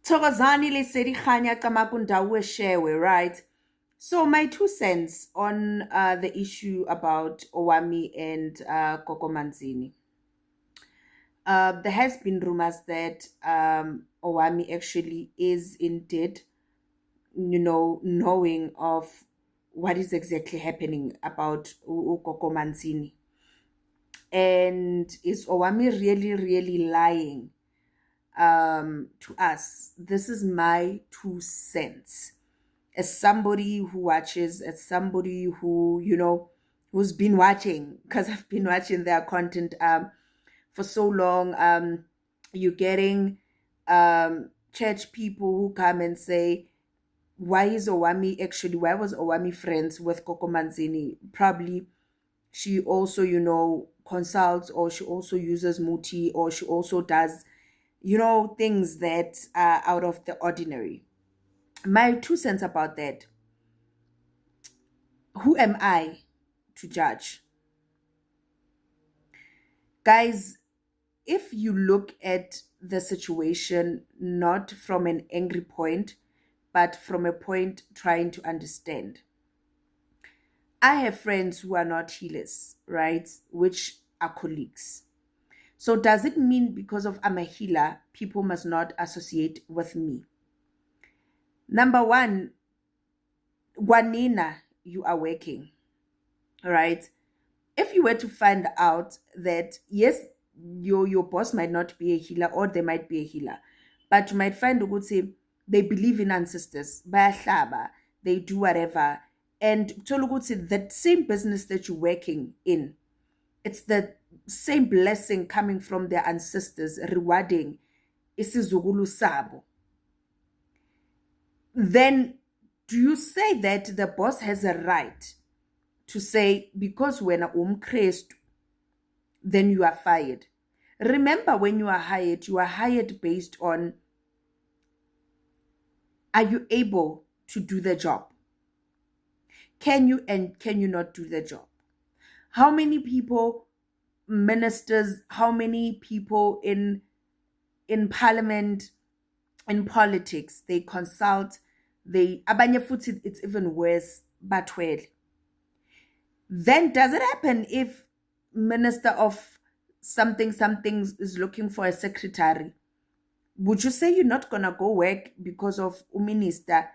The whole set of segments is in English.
Thokozani lesedi khanya kamakundawe shewe, right? So my 2 cents on the issue about Owami and Koko Manzini. There has been rumors that Owami actually is indeed, knowing of what is exactly happening about Koko Manzini. And is Owami really, really lying to us? This is my 2 cents. As somebody who watches, as somebody who, who's been watching, because I've been watching their content for so long. You're getting church people who come and say, why was Owami friends with Koko Manzini? Probably she also, consults, or she also uses Muti, or she also does, things that are out of the ordinary. My 2 cents about that. Who am I to judge? Guys, if you look at the situation not from an angry point, but from a point trying to understand. I have friends who are not healers, right? Which are colleagues. So does it mean because of I'm a healer, people must not associate with me? Number one, Guanina, you are working, right? If you were to find out that, yes, your boss might not be a healer, or they might be a healer, but you might find a good say they believe in ancestors, they do whatever. And that same business that you're working in, it's the same blessing coming from their ancestors rewarding isizukulu sabo. Then do you say that the boss has a right to say, because when Christ, then you are fired? Remember, when you are hired based on, are you able to do the job? Can you and can you not do the job? How many people, ministers, how many people in parliament, in politics, they consult, abanye futhi it's even worse, batwele. Then does it happen if minister of something is looking for a secretary? Would you say you're not gonna go work because of minister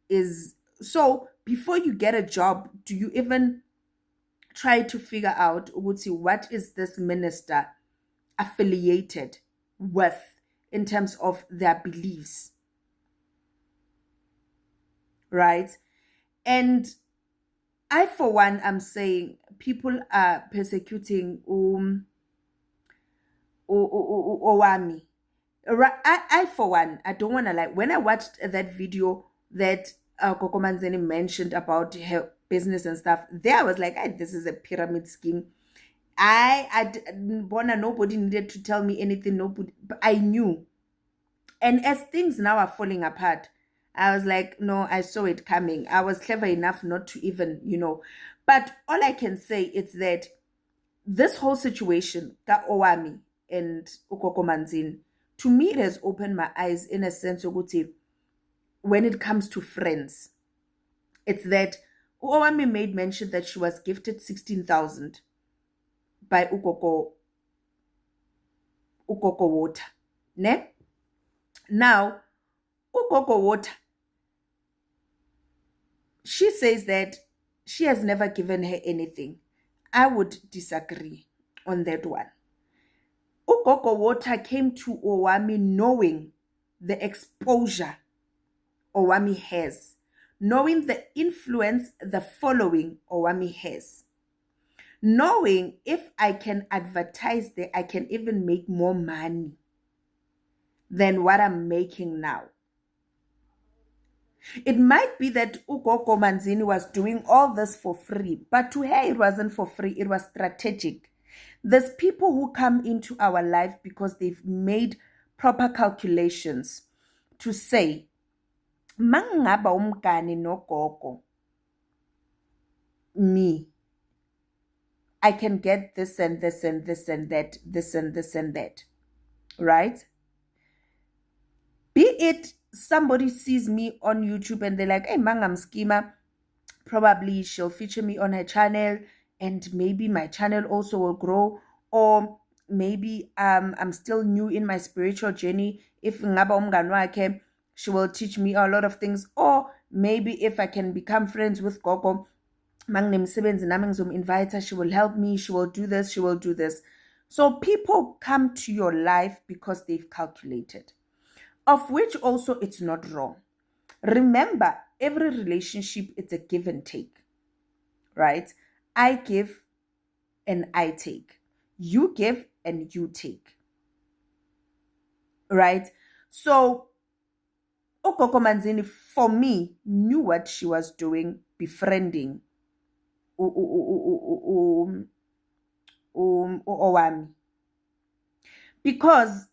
is? So before you get a job, do you even try to figure out what is this minister affiliated with in terms of their beliefs, right? And I, for one, am saying people are persecuting Owami. I, for one, I don't want to lie. When I watched that video that Koko Manzini mentioned about her business and stuff, there I was like, this is a pyramid scheme. Nobody needed to tell me anything. Nobody, but I knew. And as things now are falling apart, I was like, no, I saw it coming. I was clever enough not to even, But all I can say is that this whole situation, Ka Owami and Ukoko Manzini, to me, it has opened my eyes in a sense of when it comes to friends. It's that Owami made mention that she was gifted 16,000 by Ukoko Water. Ne? Now, Ukoko Water, she says that she has never given her anything. I would disagree on that one. Ukoko Water came to Owami knowing the exposure Owami has, knowing the influence, the following Owami has, knowing if I can advertise there, I can even make more money than what I'm making now. It might be that Ukoko Manzini was doing all this for free, but to her it wasn't for free, it was strategic. There's people who come into our life because they've made proper calculations to say, mangaba umgani no gogo, me, I can get this and this and this and that, this and this and that, right? Be it somebody sees me on YouTube and they're like, hey, Mangam Schema, probably she'll feature me on her channel and maybe my channel also will grow. Or maybe I'm still new in my spiritual journey. If ngaba umngani wakhe, she will teach me a lot of things. Or maybe if I can become friends with Gogo, invite her, she will help me, she will do this, she will do this. So people come to your life because they've calculated, of which also it's not wrong. Remember, every relationship, it's a give and take, right? I give and I take. You give and you take, right? So Ugogo Manzini, for me, knew what she was doing, befriending Owami. Because,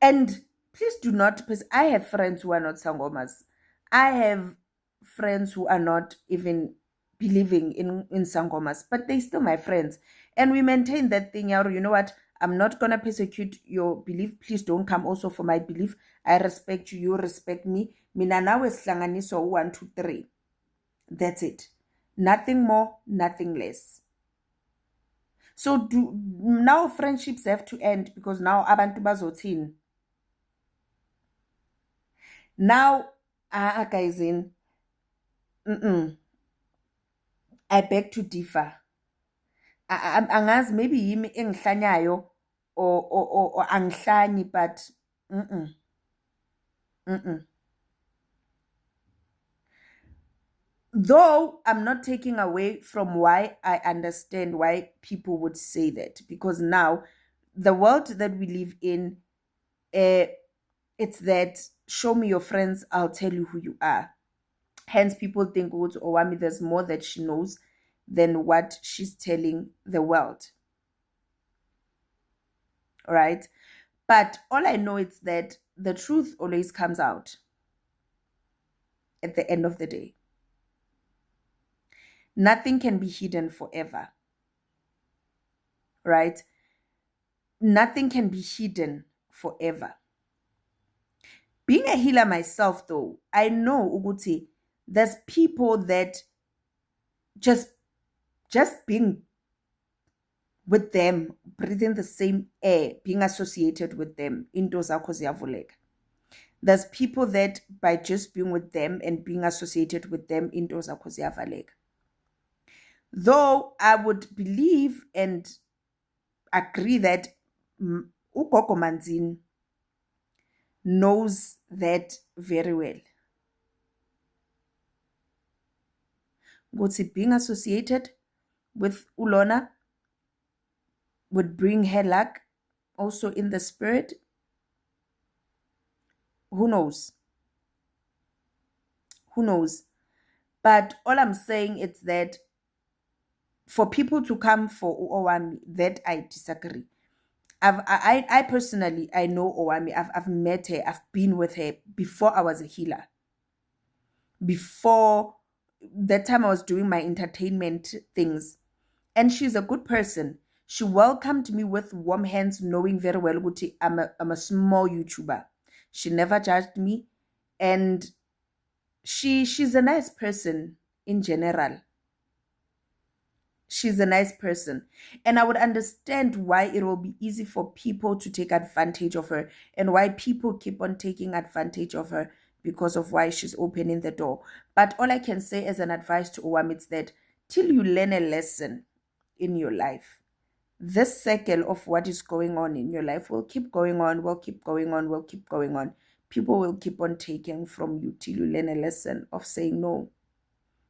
and please do not, because I have friends who are not Sangomas. I have friends who are not even believing in Sangomas, but they still my friends. And we maintain that thing, you know what? I'm not going to persecute your belief. Please don't come also for my belief. I respect you. You respect me. Mina nawe sihlanganiso 1, 2, 3. That's it. Nothing more, nothing less. So now friendships have to end because now abantu bazothini. Now, guys, I beg to differ. Angazi maybe yimi engihlanyayo or angihlanyi, but though I'm not taking away from why I understand why people would say that, because now the world that we live in, it's that show me your friends, I'll tell you who you are. Hence people think, oh, Owami, there's more that she knows than what she's telling the world. All right? But all I know is that the truth always comes out at the end of the day. Nothing can be hidden forever. Right? Nothing can be hidden forever. Being a healer myself, though, I know, Uguti, there's people that just being with them, breathing the same air, being associated with them, into zakho ziyavuleka. There's people that by just being with them and being associated with them, into zakho ziyavaleka. Though I would believe and agree that uGogo Manzini knows that very well. Ukuthi being associated with Ulona would bring her luck also in the spirit. Who knows? Who knows? But all I'm saying is that for people to come for Owami, that I disagree. I personally, I know Owami. I've met her. I've been with her before I was a healer. Before that time I was doing my entertainment things. And she's a good person. She welcomed me with warm hands, knowing very well that I'm a small YouTuber. She never judged me. And she's a nice person in general. She's a nice person. And I would understand why it will be easy for people to take advantage of her and why people keep on taking advantage of her because of why she's opening the door. But all I can say as an advice to Owami is that till you learn a lesson in your life, this cycle of what is going on in your life will keep going on, will keep going on, will keep going on. People will keep on taking from you till you learn a lesson of saying no.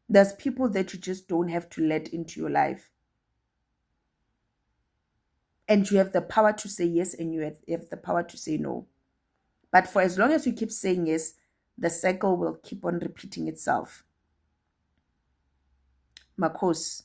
There's people that you just don't have to let into your life. And you have the power to say yes and you have the power to say no. But for as long as you keep saying yes, the cycle will keep on repeating itself. Makos.